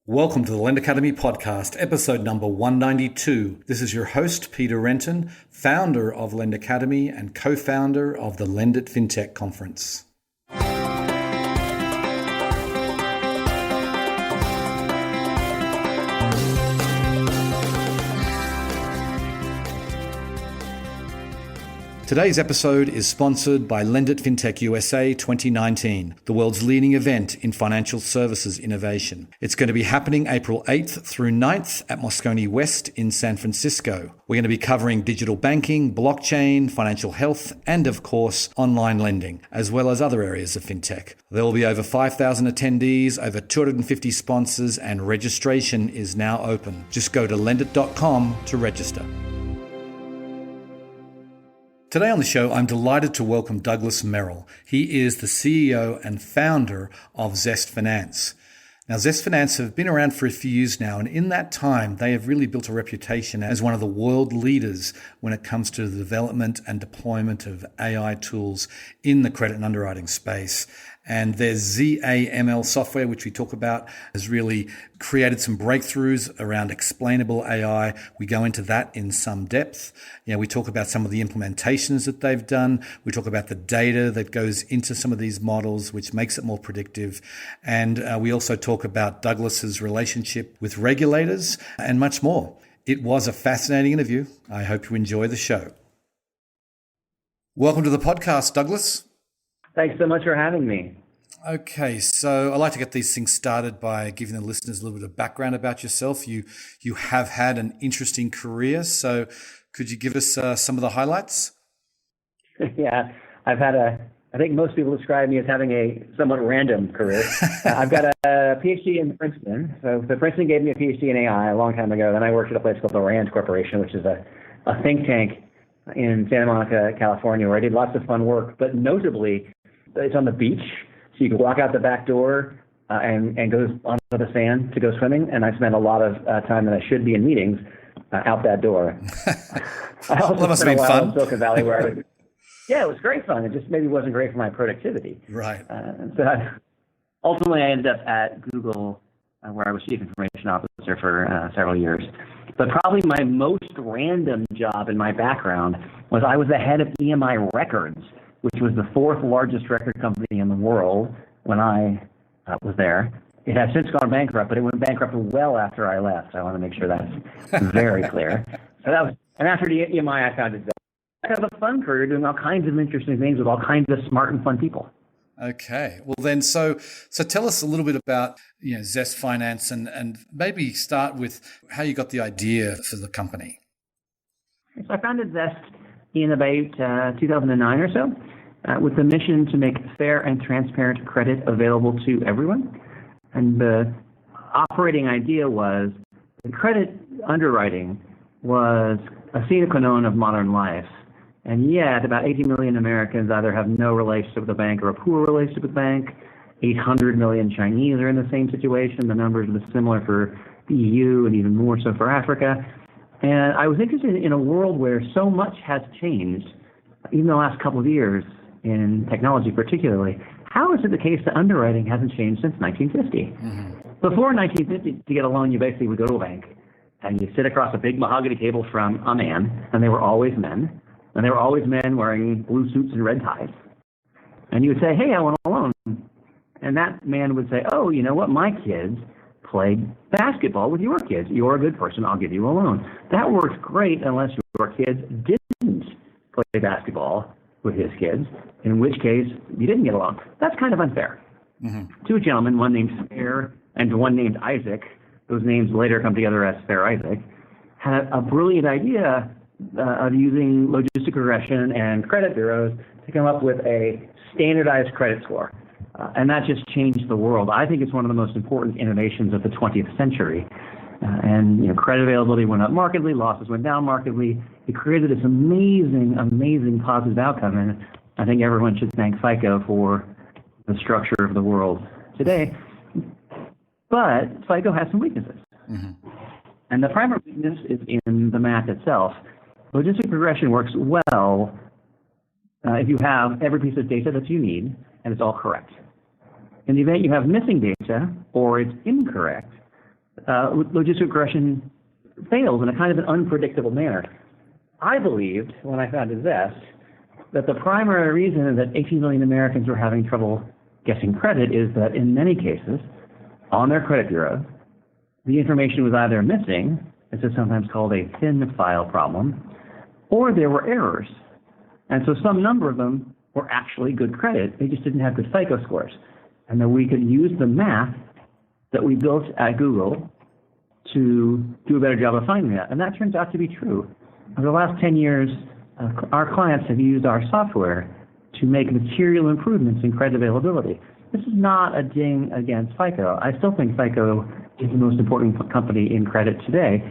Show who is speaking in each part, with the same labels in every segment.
Speaker 1: Welcome to the Lend Academy podcast, episode number 192. This is your host, Peter Renton, founder of Lend Academy and co-founder of the Lend It Fintech Conference. Today's episode is sponsored by Lend It Fintech USA 2019, the world's leading event in financial services innovation. It's going to be happening April 8th through 9th at Moscone West in San Francisco. We're going to be covering digital banking, blockchain, financial health, and of course, online lending, as well as other areas of fintech. There will be over 5,000 attendees, over 250 sponsors, and registration is now open. Just go to lendit.com to register. Today on the show, I'm delighted to welcome Douglas Merrill. He is the CEO and founder of ZestFinance. Now, ZestFinance have been around for a few years now, and in that time, they have really built a reputation as one of the world leaders when it comes to the development and deployment of AI tools in the credit and underwriting space. And their ZAML software, which we talk about, has really created some breakthroughs around explainable AI. We go into that in some depth. We talk about some of the implementations that they've done. We talk about the data that goes into some of these models, which makes it more predictive. And we also talk about Douglas's relationship with regulators and much more. It was a fascinating interview. I hope you enjoy the show. Welcome to the podcast, Douglas.
Speaker 2: Thanks so much for having me.
Speaker 1: Okay, so I like to get these things started by giving the listeners a little bit of background about yourself. You have had an interesting career, so could you give us some of the highlights?
Speaker 2: Yeah, I think most people describe me as having a somewhat random career. I've got a PhD in Princeton. So Princeton gave me a PhD in AI a long time ago. Then I worked at a place called the RAND Corporation, which is a think tank in Santa Monica, California, where I did lots of fun work, but notably, it's on the beach, so you can walk out the back door and go onto the sand to go swimming. And I spent a lot of time that I should be in meetings out that door. I also
Speaker 1: That must
Speaker 2: spent
Speaker 1: have been
Speaker 2: a while
Speaker 1: fun.
Speaker 2: in Silicon Valley where it was great fun. It just maybe wasn't great for my productivity.
Speaker 1: Right.
Speaker 2: Ultimately, I ended up at Google, where I was chief information officer for several years. But probably my most random job in my background was I was the head of EMI Records, which was the fourth largest record company in the world when I was there. It has since gone bankrupt, but it went bankrupt well after I left. I want to make sure that's very clear. And after the EMI, I founded Zest. I have a fun career doing all kinds of interesting things with all kinds of smart and fun people.
Speaker 1: Okay. Well, then, so tell us a little bit about ZestFinance and maybe start with how you got the idea for the company.
Speaker 2: So I founded Zest in about 2009 or so with the mission to make fair and transparent credit available to everyone. And the operating idea was that credit underwriting was a sine qua non of modern life. And yet, about 80 million Americans either have no relationship with a bank or a poor relationship with a bank. 800 million Chinese are in the same situation. The numbers are similar for the EU and even more so for Africa. And I was interested in a world where so much has changed, even the last couple of years in technology particularly. How is it the case that underwriting hasn't changed since 1950? Mm-hmm. Before 1950, to get a loan, you basically would go to a bank and you sit across a big mahogany table from a man, and they were always men. And they were always men wearing blue suits and red ties. And you would say, hey, I want a loan. And that man would say, oh, you know what? My kids played basketball with your kids. You're a good person. I'll give you a loan. That works great unless your kids didn't play basketball with his kids, in which case you didn't get a loan. That's kind of unfair. Mm-hmm. Two gentlemen, one named Fair and one named Isaac, those names later come together as Fair Isaac, had a brilliant idea of using logistic regression and credit bureaus to come up with a standardized credit score. And that just changed the world. I think it's one of the most important innovations of the 20th century. And credit availability went up markedly, losses went down markedly. It created this amazing, amazing positive outcome. And I think everyone should thank FICO for the structure of the world today. But FICO has some weaknesses. Mm-hmm. And the primary weakness is in the math itself. Logistic regression works well if you have every piece of data that you need and it's all correct. In the event you have missing data or it's incorrect, logistic regression fails in a kind of an unpredictable manner. I believed, when I founded Zest, that the primary reason that 18 million Americans were having trouble getting credit is that in many cases, on their credit bureau, the information was either missing, this is sometimes called a thin file problem, or there were errors. And so some number of them were actually good credit, they just didn't have good FICO scores. And then we could use the math that we built at Google to do a better job of finding that. And that turns out to be true. Over the last 10 years, our clients have used our software to make material improvements in credit availability. This is not a ding against FICO. I still think FICO is the most important company in credit today,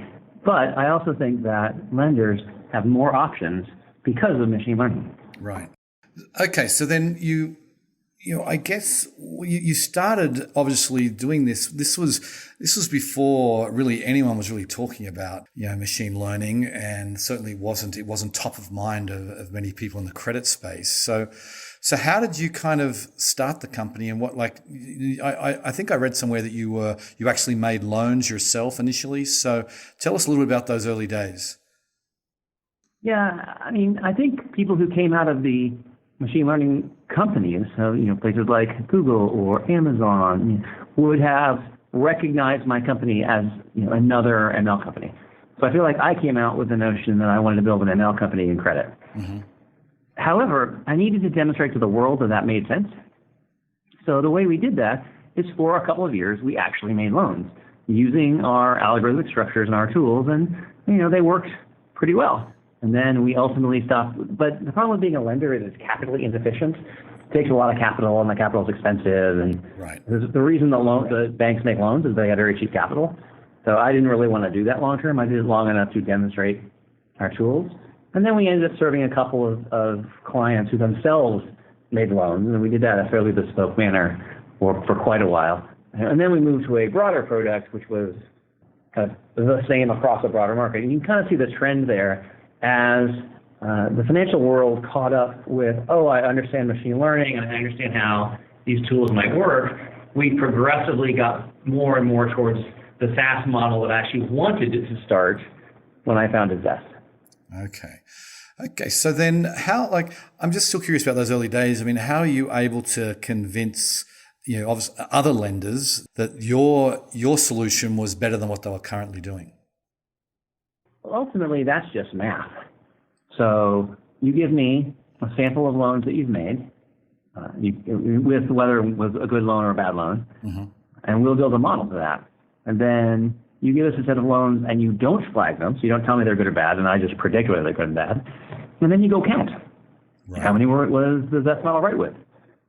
Speaker 2: but I also think that lenders have more options because of machine learning.
Speaker 1: Right. Okay, so then I guess you started obviously doing this. This was before really anyone was really talking about machine learning, and certainly it wasn't top of mind of many people in the credit space. So how did you kind of start the company, and what I think I read somewhere that you actually made loans yourself initially. So tell us a little bit about those early days.
Speaker 2: Yeah, I mean, I think people who came out of the machine learning companies, so places like Google or Amazon, would have recognized my company as another ML company. So I feel like I came out with the notion that I wanted to build an ML company in credit. Mm-hmm. However, I needed to demonstrate to the world that made sense. So the way we did that is for a couple of years we actually made loans using our algorithmic structures and our tools, and they worked pretty well. And then we ultimately stopped. But the problem with being a lender is it's capitally insufficient. It takes a lot of capital, and the capital is expensive. And
Speaker 1: right.
Speaker 2: The reason the banks make loans is they have very cheap capital. So I didn't really want to do that long term. I did it long enough to demonstrate our tools. And then we ended up serving a couple of clients who themselves made loans, and we did that in a fairly bespoke manner for quite a while. And then we moved to a broader product, which was kind of the same across a broader market. And you can kind of see the trend there. As the financial world caught up with, I understand machine learning and I understand how these tools might work, we progressively got more and more towards the SaaS model that I actually wanted it to start when I founded Zest.
Speaker 1: Okay. So then I'm just still curious about those early days. I mean, how are you able to convince obviously other lenders that your solution was better than what they were currently doing?
Speaker 2: Ultimately, that's just math. So you give me a sample of loans that you've made, with whether it was a good loan or a bad loan, mm-hmm. and we'll build a model for that. And then you give us a set of loans and you don't flag them, so you don't tell me they're good or bad, and I just predict whether they're good and bad. And then you go count. Right. How many was the Zest model right with?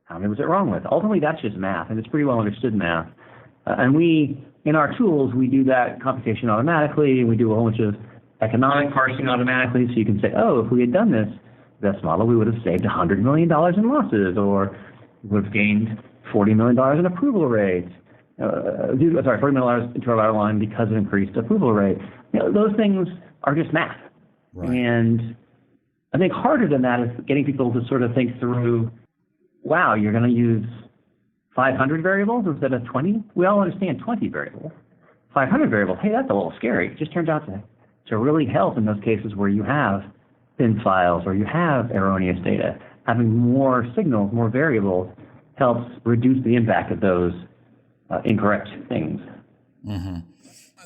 Speaker 2: How many was it wrong with? Ultimately, that's just math, and it's pretty well understood math. And in our tools, we do that computation automatically, and we do a whole bunch of economic parsing automatically, so you can say, if we had done this model, we would have saved $100 million in losses, or would have gained $40 million in approval rates. $40 million into our bottom line because of increased approval rate. Those things are just math. Right. And I think harder than that is getting people to sort of think through, wow, you're going to use 500 variables instead of 20? We all understand 20 variables. 500 variables, hey, that's a little scary. It just turns out to really help in those cases where you have thin files or you have erroneous data. Having more signals, more variables, helps reduce the impact of those incorrect things.
Speaker 1: Mm-hmm.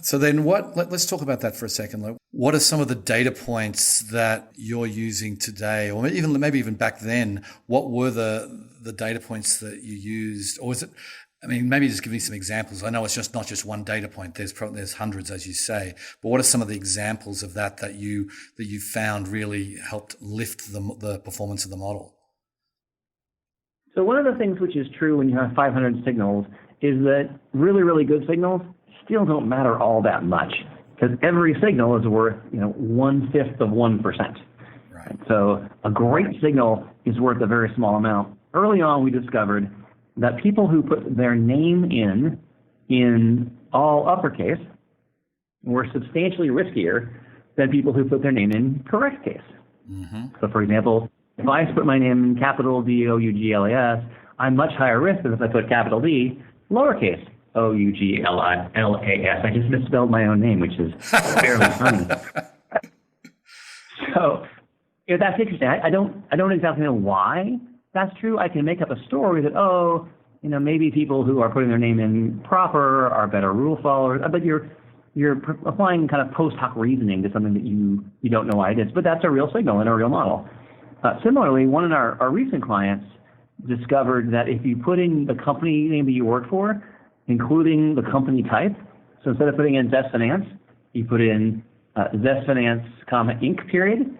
Speaker 1: So then let's talk about that for a second. What are some of the data points that you're using today, or maybe even back then? What were the data points that you used? Or is it, maybe just give me some examples. I know it's just not just one data point. There's hundreds, as you say. But what are some of the examples of that you found really helped lift the performance of the model?
Speaker 2: So one of the things which is true when you have 500 signals is that really, really good signals still don't matter all that much, because every signal is worth 1/5 of 1%. Right. So a great signal is worth a very small amount. Early on, we discovered that people who put their name in all uppercase were substantially riskier than people who put their name in correct case. Mm-hmm. So, for example, if I put my name in capital D-O-U-G-L-A-S, I'm much higher risk than if I put capital D lowercase. Ouglas. I just misspelled my own name, which is fairly funny. So that's interesting. I don't exactly know why that's true. I can make up a story that, maybe people who are putting their name in proper are better rule followers, but you're applying kind of post hoc reasoning to something that you don't know why it is. But that's a real signal in a real model. Similarly, one of our recent clients discovered that if you put in the company name that you work for, including the company type, so instead of putting in ZestFinance, you put in ZestFinance, Inc. period,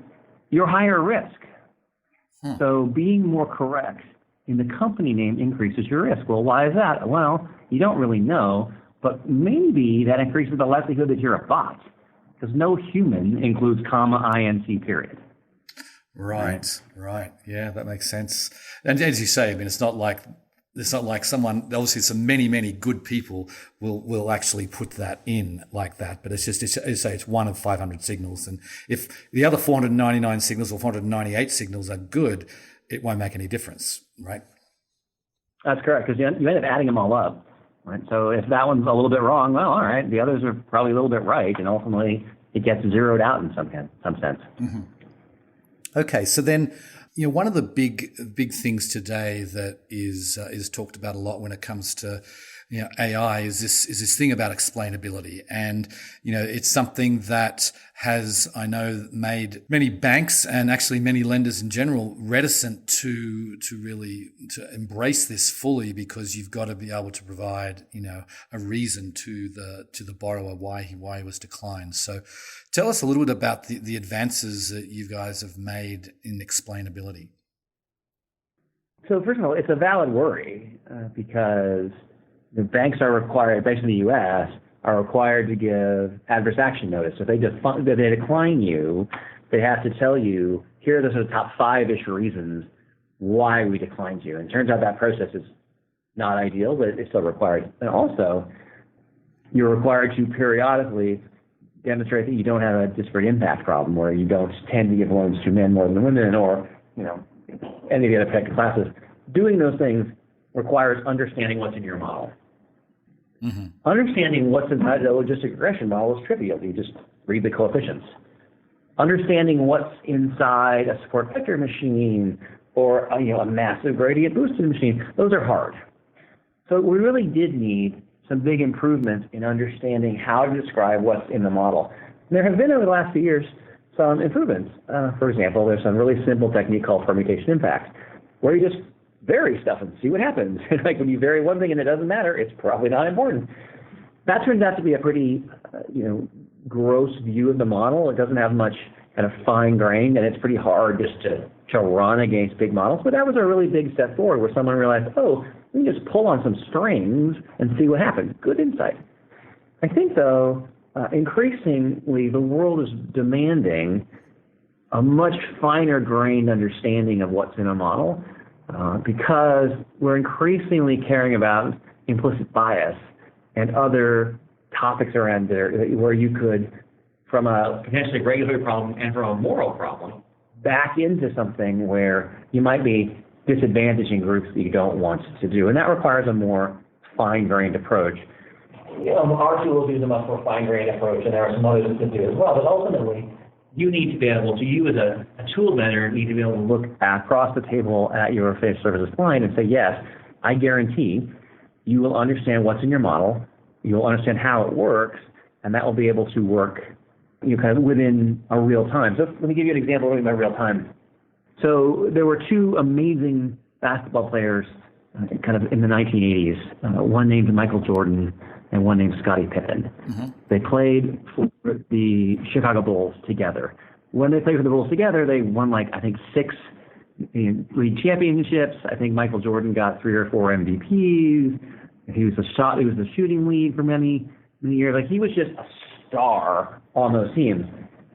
Speaker 2: you're higher risk. So being more correct in the company name increases your risk. Well, why is that? Well, you don't really know, but maybe that increases the likelihood that you're a bot, because no human includes INC period.
Speaker 1: Right. Yeah, that makes sense. And as you say, I mean, it's not like someone, obviously some many good people will actually put that in like that, but it's one of 500 signals. And if the other 499 signals or 498 signals are good, it won't make any difference, right?
Speaker 2: That's correct, because you end up adding them all up, right? So if that one's a little bit wrong, well, all right, the others are probably a little bit right, and ultimately it gets zeroed out in some sense.
Speaker 1: Mm-hmm. Okay, so then, one of the big things today that is talked about a lot when it comes to AI is this thing about explainability, and it's something that has, I know, made many banks and actually many lenders in general reticent to embrace this fully, because you've got to be able to provide a reason to the borrower why he was declined. So tell us a little bit about the advances that you guys have made in explainability.
Speaker 2: So first of all, it's a valid worry because the banks are required, based in the U.S., are required to give adverse action notice. So if they decline you, they have to tell you, here are the sort of top 5-ish reasons why we declined you. And it turns out that process is not ideal, but it's still required. And also, you're required to periodically demonstrate that you don't have a disparate impact problem, where you don't tend to give loans to men more than women, or any of the other protected classes. Doing those things requires understanding what's in your model. Mm-hmm. Understanding what's inside the logistic regression model is trivial. You just read the coefficients. Understanding what's inside a support vector machine or a massive gradient boosted machine, those are hard. So we really did need some big improvements in understanding how to describe what's in the model. And there have been, over the last few years, some improvements. For example, there's some really simple technique called permutation impact, where you just vary stuff and see what happens. Like when you vary one thing and it doesn't matter, it's probably not important. That turns out to be a pretty, gross view of the model. It doesn't have much kind of fine grained, and it's pretty hard just to run against big models. But that was a really big step forward, where someone realized, we can just pull on some strings and see what happens. Good insight. I think, though, increasingly the world is demanding a much finer grained understanding of what's in a model, because we're increasingly caring about implicit bias and other topics around there where you could, from a potentially regulatory problem and from a moral problem, back into something where you might be disadvantaging groups that you don't want to do. And that requires a more fine-grained approach. Our tools use a much more fine-grained approach, and there are some others that do as well. But ultimately, you need to be able to, you as a tool vendor, need to be able to look across the table at your financial services client and say, yes, I guarantee you will understand what's in your model, you'll understand how it works, and that will be able to work kind of within a real time. So let me give you an example of my real time. So there were two amazing basketball players kind of in the 1980s, one named Michael Jordan and one named Scottie Pippen. Mm-hmm. They played for the Chicago Bulls together. When they played for the Bulls together, they won 6 league championships. I think Michael Jordan got 3 or 4 MVPs. He was the shooting lead for many years. He was just a star on those teams.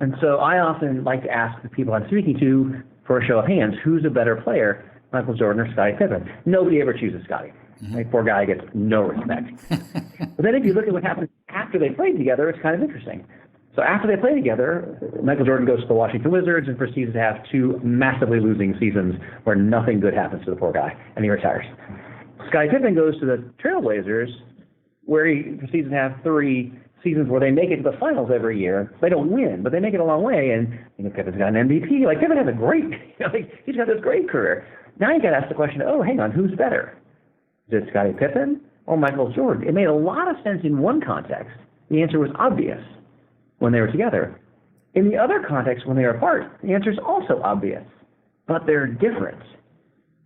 Speaker 2: And so I often like to ask the people I'm speaking to, for a show of hands, who's a better player, Michael Jordan or Scottie Pippen? Nobody ever chooses Scottie. Mm-hmm. Poor guy gets no respect. But then if you look at what happens after they played together, it's kind of interesting. So after they play together, Michael Jordan goes to the Washington Wizards and proceeds to have 2 massively losing seasons where nothing good happens to the poor guy, and he retires. Scottie Pippen goes to the Trailblazers, where he proceeds to have 3 seasons where they make it to the finals every year. They don't win, but they make it a long way. And Pippen's got an MVP. Like Pippen has a great, he's got this great career. Now you got to ask the question, oh, hang on, who's better? Is it Scottie Pippen or Michael Jordan? It made a lot of sense in one context. The answer was obvious when they were together. In the other context, when they are apart, the answer is also obvious, but they're different.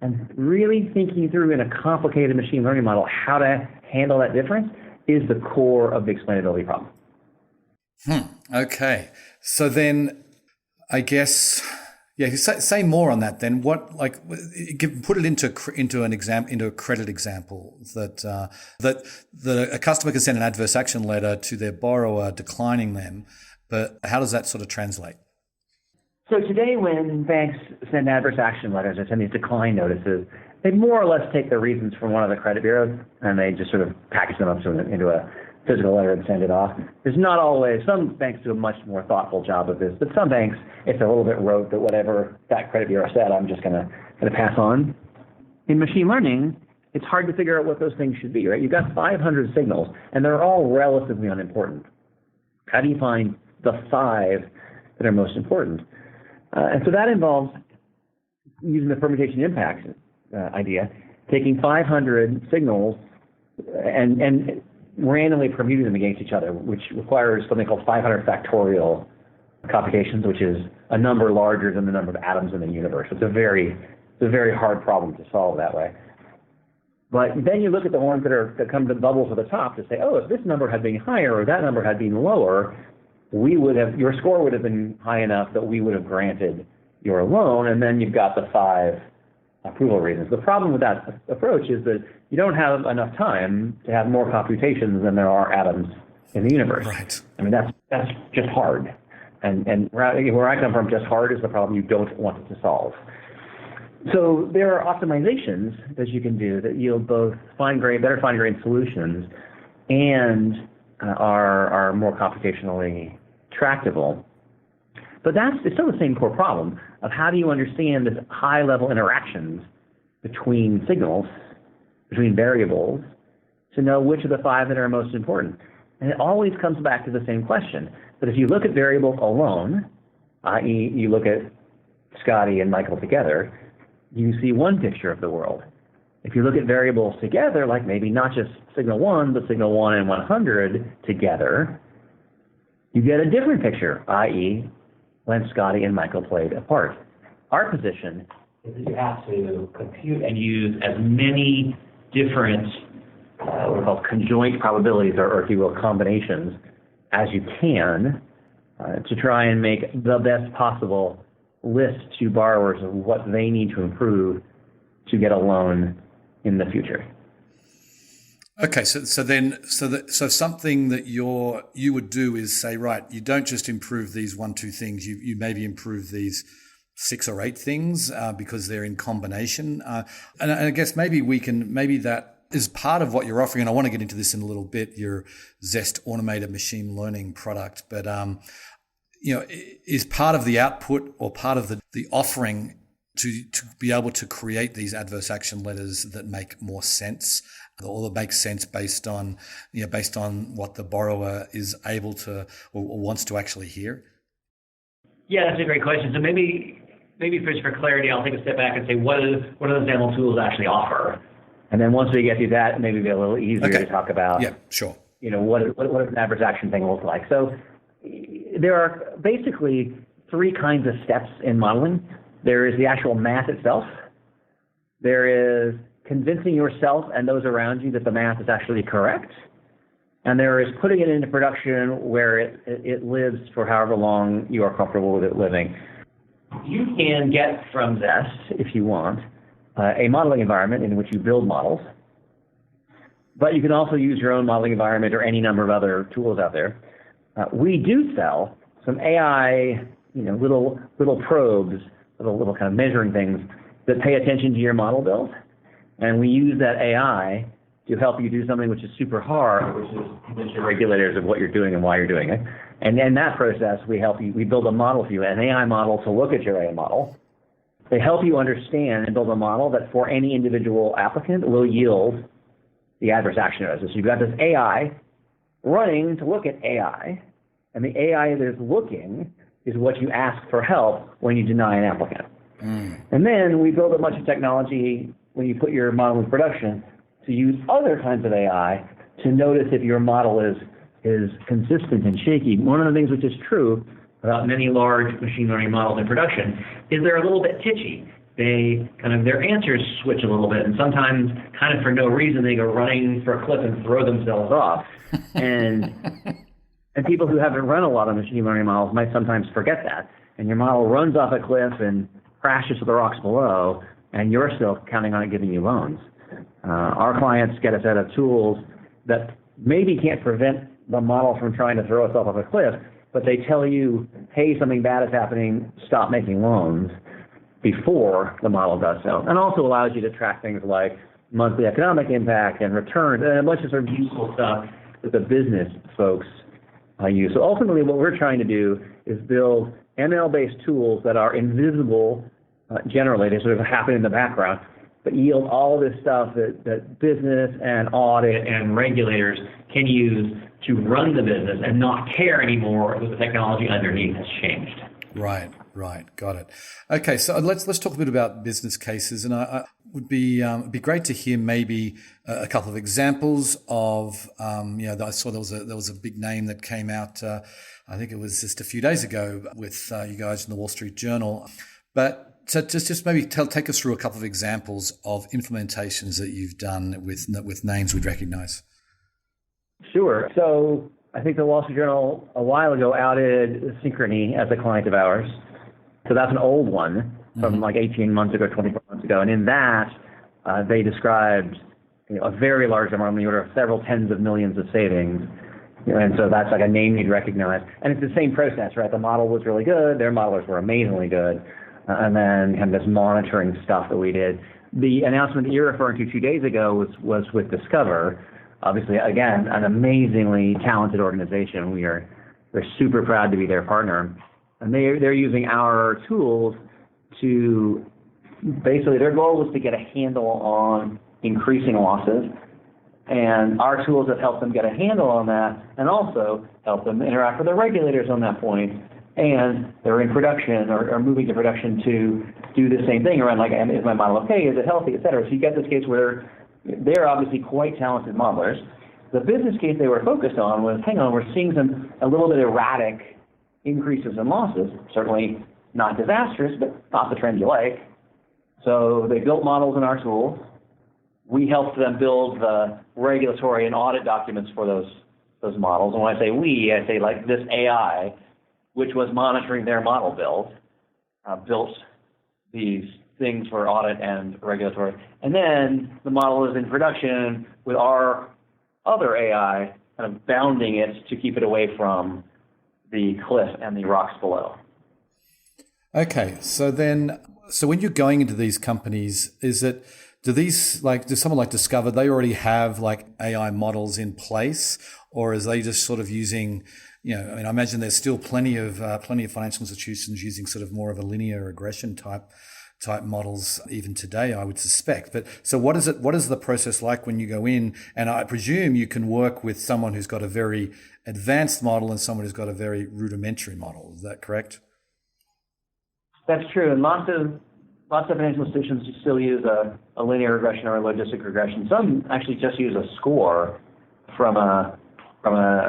Speaker 2: And really thinking through in a complicated machine learning model how to handle that difference is the core of the explainability problem.
Speaker 1: Okay. So then I guess, say more on that then. What, put it into a credit example that a customer can send an adverse action letter to their borrower declining them, but how does that sort of translate?
Speaker 2: So today when banks send adverse action letters or send these decline notices, they more or less take the reasons from one of the credit bureaus and they just sort of package them up into a physical letter and send it off. There's not always, some banks do a much more thoughtful job of this, but some banks, it's a little bit rote that whatever that credit bureau said, I'm just going to pass on. In machine learning, it's hard to figure out what those things should be, right? You've got 500 signals and they're all relatively unimportant. How do you find the 5 that are most important? And so that involves using the permutation impact idea, taking 500 signals and randomly permuting them against each other, which requires something called 500 factorial computations, which is a number larger than the number of atoms in the universe. It's a very hard problem to solve that way. But then you look at the ones that come to bubbles at the top to say, oh, if this number had been higher or that number had been lower, your score would have been high enough that we would have granted your loan, and then you've got the 5 approval reasons. The problem with that approach is that you don't have enough time to have more computations than there are atoms in the universe.
Speaker 1: Right.
Speaker 2: I mean, that's just hard. And where I come from, just hard is the problem you don't want to solve. So there are optimizations that you can do that yield both better fine-grained solutions and are more computationally tractable. But it's still the same core problem of how do you understand this high-level interactions between signals, between variables, to know which of the 5 that are most important. And it always comes back to the same question. But if you look at variables alone, i.e. you look at Scottie and Michael together, you see one picture of the world. If you look at variables together, like maybe not just signal 1, but signal 1 and 100 together, you get a different picture, i.e. when Scottie and Michael played apart. Our position is that you have to compute and use as many different what are called conjoint probabilities, or if you will, combinations, as you can to try and make the best possible list to borrowers of what they need to improve to get a loan in the future.
Speaker 1: Okay, so something that you would do is say, right, you don't just improve these 1-2 things, you maybe improve these 6 or 8 things because they're in combination. And I guess maybe that is part of what you're offering. And I want to get into this in a little bit, your Zest automated machine learning product, but is part of the output or part of the offering to be able to create these adverse action letters that make more sense, or that make sense based on what the borrower is able to or wants to actually hear?
Speaker 2: Yeah, that's a great question. So maybe first for clarity, I'll take a step back and say what do those animal tools actually offer, and then once we get through that, maybe it'll be a little easier to talk about.
Speaker 1: Yeah, sure.
Speaker 2: What does an adverse action thing look like? So there are basically 3 kinds of steps in modeling. There is the actual math itself. There is convincing yourself and those around you that the math is actually correct. And there is putting it into production where it lives for however long you are comfortable with it living. You can get from Zest, if you want, a modeling environment in which you build models. But you can also use your own modeling environment or any number of other tools out there. We do sell some AI, little probes, little kind of measuring things that pay attention to your model build. And we use that AI to help you do something which is super hard, which is convince your regulators of what you're doing and why you're doing it. And in that process, we build a model for you, an AI model to look at your AI model. They help you understand and build a model that for any individual applicant will yield the adverse action notices. You've got this AI running to look at AI, and the AI that is looking is what you ask for help when you deny an applicant. And then we build a bunch of technology when you put your model in production to use other kinds of AI to notice if your model is consistent and shaky. One of the things which is true about many large machine learning models in production is they're a little bit titchy. Their answers switch a little bit, and sometimes kind of for no reason they go running for a cliff and throw themselves off. And people who haven't run a lot of machine learning models might sometimes forget that. And your model runs off a cliff and crashes to the rocks below, and you're still counting on it giving you loans. Our clients get a set of tools that maybe can't prevent the model from trying to throw itself off a cliff, but they tell you, hey, something bad is happening, stop making loans, before the model does so. And also allows you to track things like monthly economic impact and returns and a bunch of sort of useful stuff that the business folks use. So ultimately what we're trying to do is build ML-based tools that are invisible generally. They sort of happen in the background, but yield all this stuff that business and audit and regulators can use to run the business and not care anymore that the technology underneath has changed.
Speaker 1: Right. Got it. Okay, so let's talk a bit about business cases, and I would be it'd be great to hear maybe a couple of examples of I saw there was a big name that came out. I think it was just a few days ago with you guys in the Wall Street Journal, but. So just maybe take us through a couple of examples of implementations that you've done with names we'd recognize.
Speaker 2: Sure. So I think the Wall Street Journal a while ago outed Synchrony as a client of ours. So that's an old one from like 18 months ago, 24 months ago. And in that, they described a very large number, on the order of several tens of millions of savings. And so that's like a name you'd recognize. And it's the same process, right? The model was really good. Their modelers were amazingly good. And then kind of this monitoring stuff that we did. The announcement that you're referring to 2 days ago was with Discover. Obviously, again, an amazingly talented organization. We're super proud to be their partner. And they're using our tools to basically, their goal was to get a handle on increasing losses. And our tools have helped them get a handle on that and also help them interact with their regulators on that point. And they're in production or moving to production to do the same thing around, like, is my model okay? Is it healthy, et cetera? So you get this case where they're obviously quite talented modelers. The business case they were focused on was, hang on, we're seeing a little bit erratic increases in losses. Certainly not disastrous, but not the trend you like. So they built models in our tools. We helped them build the regulatory and audit documents for those models. And when I say we, I say like this AI, which was monitoring their model build, built these things for audit and regulatory. And then the model is in production with our other AI kind of bounding it to keep it away from the cliff and the rocks below.
Speaker 1: Okay, so when you're going into these companies, does someone like Discover, they already have like AI models in place, or is they just sort of using, I imagine there's still plenty of financial institutions using sort of more of a linear regression type models even today, I would suspect. But so what is the process like when you go in? And I presume you can work with someone who's got a very advanced model and someone who's got a very rudimentary model. Is that correct?
Speaker 2: That's true. And lots of financial institutions still use a linear regression or a logistic regression. Some actually just use a score from a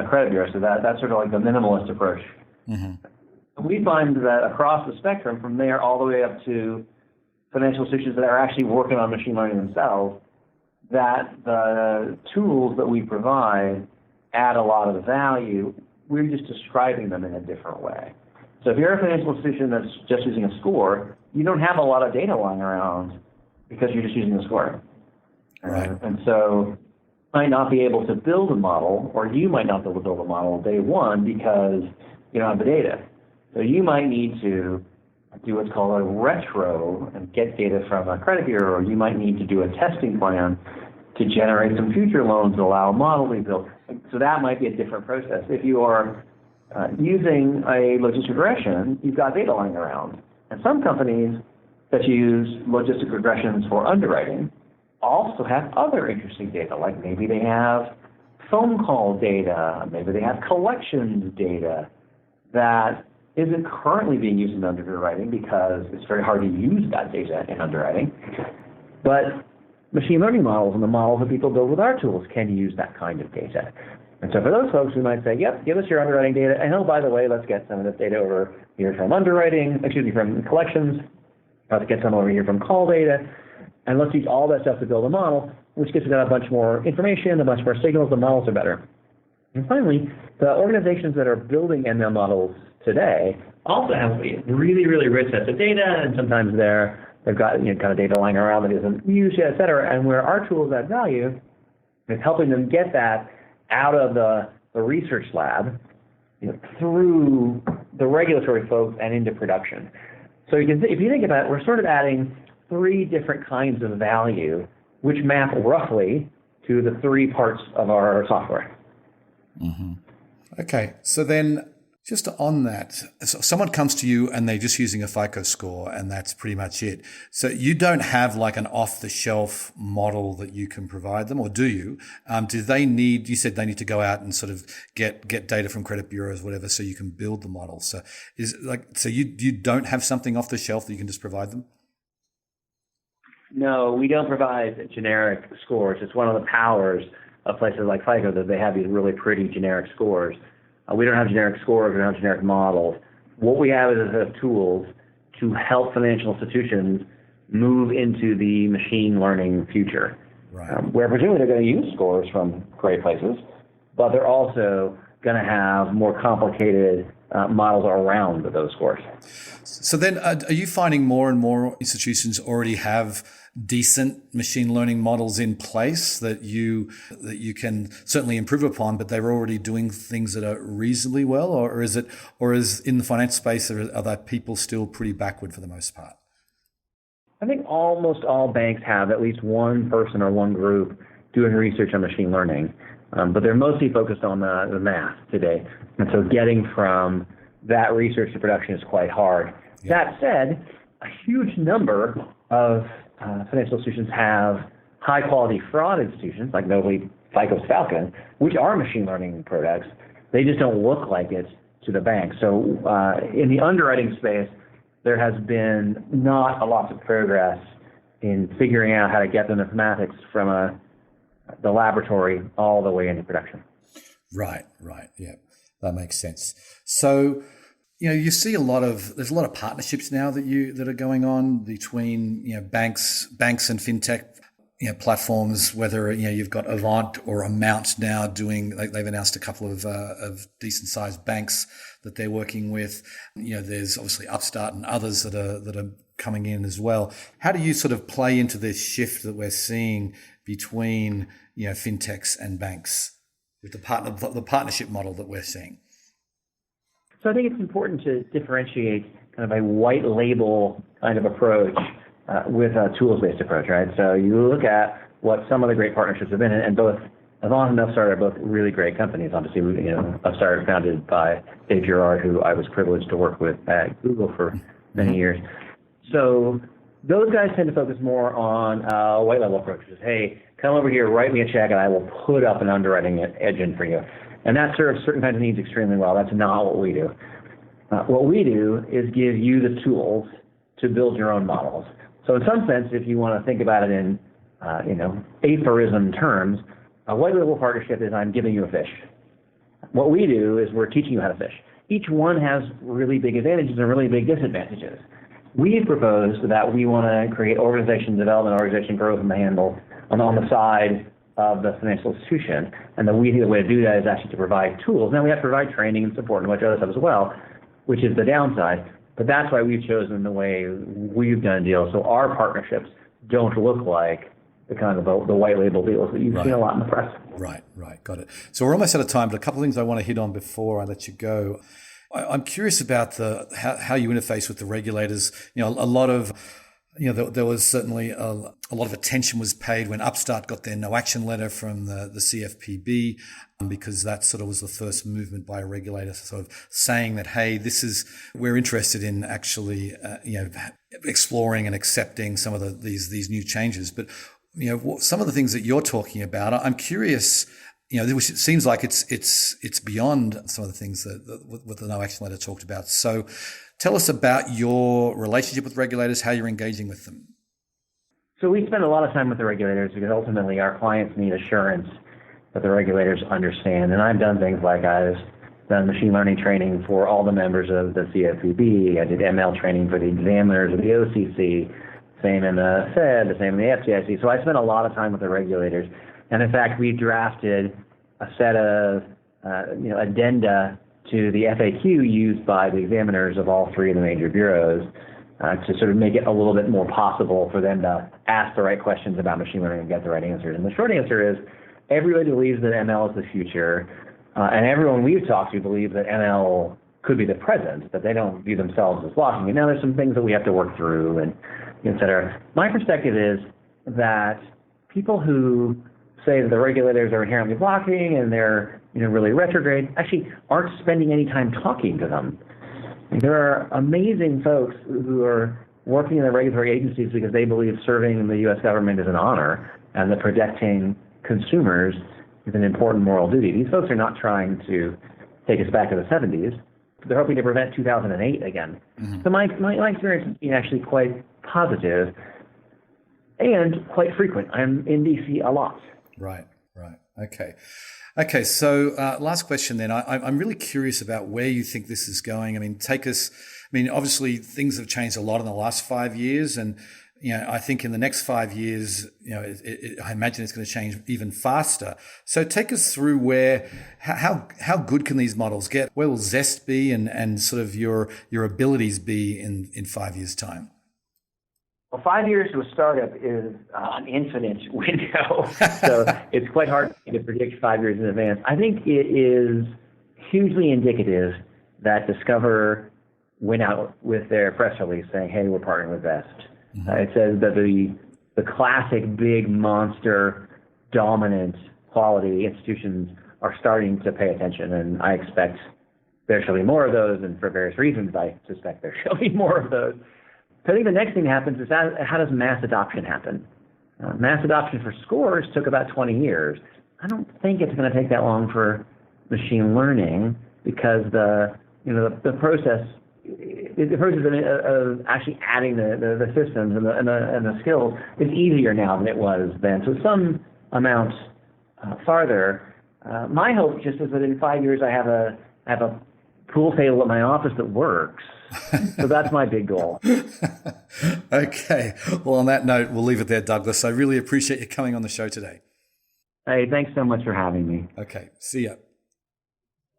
Speaker 2: credit bureau. So that's sort of like the minimalist approach. Mm-hmm. We find that across the spectrum, from there all the way up to financial institutions that are actually working on machine learning themselves, that the tools that we provide add a lot of the value. We're just describing them in a different way. So if you're a financial institution that's just using a score, you don't have a lot of data lying around because you're just using a score.
Speaker 1: Right.
Speaker 2: And so you might not be able to build a model, or you might not be able to build a model day one because you don't have the data. So you might need to do what's called a retro and get data from a credit bureau, or you might need to do a testing plan to generate some future loans that allow a model to be built. So that might be a different process. If you are using a logistic regression, you've got data lying around. And some companies that use logistic regressions for underwriting also have other interesting data, like maybe they have phone call data, maybe they have collections data that isn't currently being used in underwriting because it's very hard to use that data in underwriting. But machine learning models and the models that people build with our tools can use that kind of data. And so for those folks, we might say, yep, give us your underwriting data, and oh, by the way, let's get some of this data over here from from collections, let's get some over here from call data, and let's use all that stuff to build a model, which gets us a bunch more information, a bunch more signals, the models are better. And finally, the organizations that are building ML models today also have really, really rich sets of data, and sometimes they've got kind of data lying around that isn't used yet, et cetera. And where our tools add value is helping them get that out of the research lab through the regulatory folks and into production. So if you think about it, we're sort of adding 3 different kinds of value, which map roughly to the 3 parts of our software.
Speaker 1: Mm-hmm. Okay, so then just on that, so someone comes to you and they're just using a FICO score and that's pretty much it. So you don't have like an off-the-shelf model that you can provide them, or do you? You said they need to go out and sort of get data from credit bureaus, whatever, so you can build the model. So you don't have something off the shelf that you can just provide them?
Speaker 2: No, we don't provide generic scores. It's one of the powers of places like FICO that they have these really pretty generic scores. We don't have generic scores, we don't have generic models. What we have is a set of tools to help financial institutions move into the machine learning future.
Speaker 1: Right.
Speaker 2: Where presumably they're going to use scores from great places, but they're also going to have more complicated models around those scores.
Speaker 1: So then are you finding more and more institutions already have decent machine learning models in place that you can certainly improve upon, but they're already doing things that are reasonably well, or is in the finance space are that people still pretty backward for the most part?
Speaker 2: I think almost all banks have at least one person or one group doing research on machine learning, but they're mostly focused on the math today, and so getting from that research to production is quite hard. Yeah. That said, a huge number of financial institutions have high-quality fraud institutions, like notably FICO's Falcon, which are machine learning products. They just don't look like it to the bank. So in the underwriting space, there has been not a lot of progress in figuring out how to get the mathematics from the laboratory all the way into production.
Speaker 1: Right. Yeah, that makes sense. So, you see there's a lot of partnerships now that are going on between, banks and fintech, platforms, whether, you've got Avant or Amount now they've announced a couple of decent sized banks that they're working with. There's obviously Upstart and others that are coming in as well. How do you sort of play into this shift that we're seeing between, fintechs and banks with the partnership model that we're seeing?
Speaker 2: So I think it's important to differentiate kind of a white label kind of approach with a tools-based approach, right? So you look at what some of the great partnerships have been, and both Avant and Upstart are both really great companies. Obviously, Upstart founded by Dave Gerard, who I was privileged to work with at Google for many years. So those guys tend to focus more on a white label approach. Just, hey, come over here, write me a check, and I will put up an underwriting engine for you. And that serves certain kinds of needs extremely well. That's not what we do. What we do is give you the tools to build your own models. So in some sense, if you want to think about it in, aphorism terms, a white label partnership is I'm giving you a fish. What we do is we're teaching you how to fish. Each one has really big advantages and really big disadvantages. We've proposed that we want to create organization development, organization growth on the side of the financial institution, and we think the way to do that is actually to provide tools. Now we have to provide training and support and a bunch of other stuff as well, which is the downside, but that's why we've chosen the way we've done deals. So our partnerships don't look like the kind of the white label deals that you've seen a lot in the press.
Speaker 1: Right, got it. So we're almost out of time, but a couple of things I want to hit on before I let you go. I'm curious about how you interface with the regulators. A lot of there was certainly a lot of attention was paid when Upstart got their no action letter from the CFPB, because that sort of was the first movement by a regulator sort of saying that, hey, we're interested in actually, exploring and accepting some of these new changes. But some of the things that you're talking about, I'm curious, which it seems like it's beyond some of the things what the no action letter talked about. So tell us about your relationship with regulators, how you're engaging with them.
Speaker 2: So we spend a lot of time with the regulators because ultimately our clients need assurance that the regulators understand. And I've done things like I've done machine learning training for all the members of the CFPB. I did ML training for the examiners of the OCC, same in the Fed, the same in the FDIC. So I spent a lot of time with the regulators. And in fact, we drafted a set of addenda to the FAQ used by the examiners of all three of the major bureaus to sort of make it a little bit more possible for them to ask the right questions about machine learning and get the right answers. And the short answer is everybody believes that ML is the future, and everyone we've talked to believes that ML could be the present, that they don't view themselves as blocking. And now there's some things that we have to work through, and et cetera. My perspective is that people who say that the regulators are inherently blocking and they're really retrograde actually aren't spending any time talking to them. There are amazing folks who are working in the regulatory agencies because they believe serving the U.S. government is an honor and that protecting consumers is an important moral duty. These folks are not trying to take us back to the 70s. They're hoping to prevent 2008 again. Mm-hmm. So my experience has been actually quite positive and quite frequent. I'm in D.C. a lot.
Speaker 1: Right. Okay. So last question then. I'm really curious about where you think this is going. Obviously things have changed a lot in the last 5 years, and I think in the next 5 years, I imagine it's going to change even faster. So take us through how good can these models get? Where will Zest be, and sort of your abilities be in 5 years' time?
Speaker 2: Well, 5 years to a startup is an infinite window, so it's quite hard to predict 5 years in advance. I think it is hugely indicative that Discover went out with their press release saying, hey, we're partnering with Zest. Mm-hmm. It says that the classic big monster dominant quality institutions are starting to pay attention, and I expect there shall be more of those, and for various reasons I suspect there shall be more of those. So I think the next thing that happens is how does mass adoption happen? Mass adoption for scores took about 20 years. I don't think it's going to take that long for machine learning because the process of actually adding the systems and the skills is easier now than it was then. So some amount farther. My hope just is that in 5 years I have a pool table at my office that works. So that's my big goal.
Speaker 1: Okay. Well, on that note, we'll leave it there, Douglas. I really appreciate you coming on the show today.
Speaker 2: Hey, thanks so much for having me.
Speaker 1: Okay. See ya.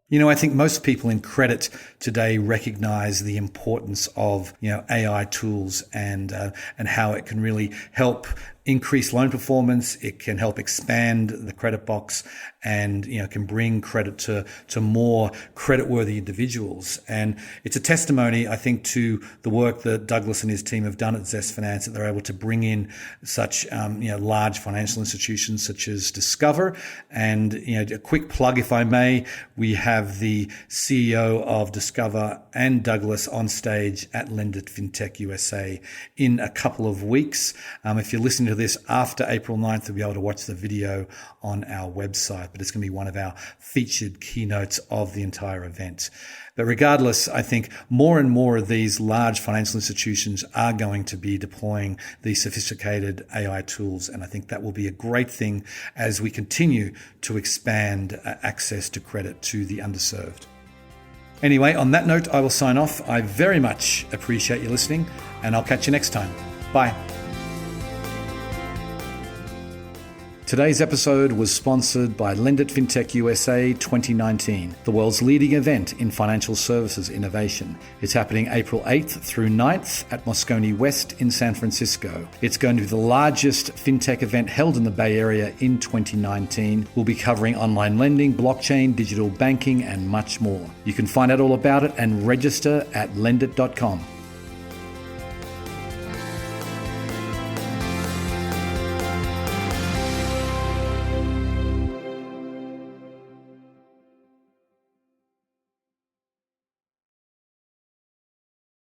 Speaker 1: I think most people in credit today recognize the importance of, AI tools and how it can really help increase loan performance. It can help expand the credit box and, can bring credit to more creditworthy individuals. And it's a testimony, I think, to the work that Douglas and his team have done at ZestFinance, that they're able to bring in such, large financial institutions such as Discover. And, a quick plug, if I may, we have the CEO of Discover and Douglas on stage at Fintech USA in a couple of weeks. If you're listening to this after April 9th, you'll be able to watch the video on our website, but it's going to be one of our featured keynotes of the entire event. But regardless, I think more and more of these large financial institutions are going to be deploying these sophisticated AI tools. And I think that will be a great thing as we continue to expand access to credit to the underserved. Anyway, on that note, I will sign off. I very much appreciate you listening, and I'll catch you next time. Bye. Today's episode was sponsored by Fintech USA 2019, the world's leading event in financial services innovation. It's happening April 8th through 9th at Moscone West in San Francisco. It's going to be the largest fintech event held in the Bay Area in 2019. We'll be covering online lending, blockchain, digital banking, and much more. You can find out all about it and register at lendit.com.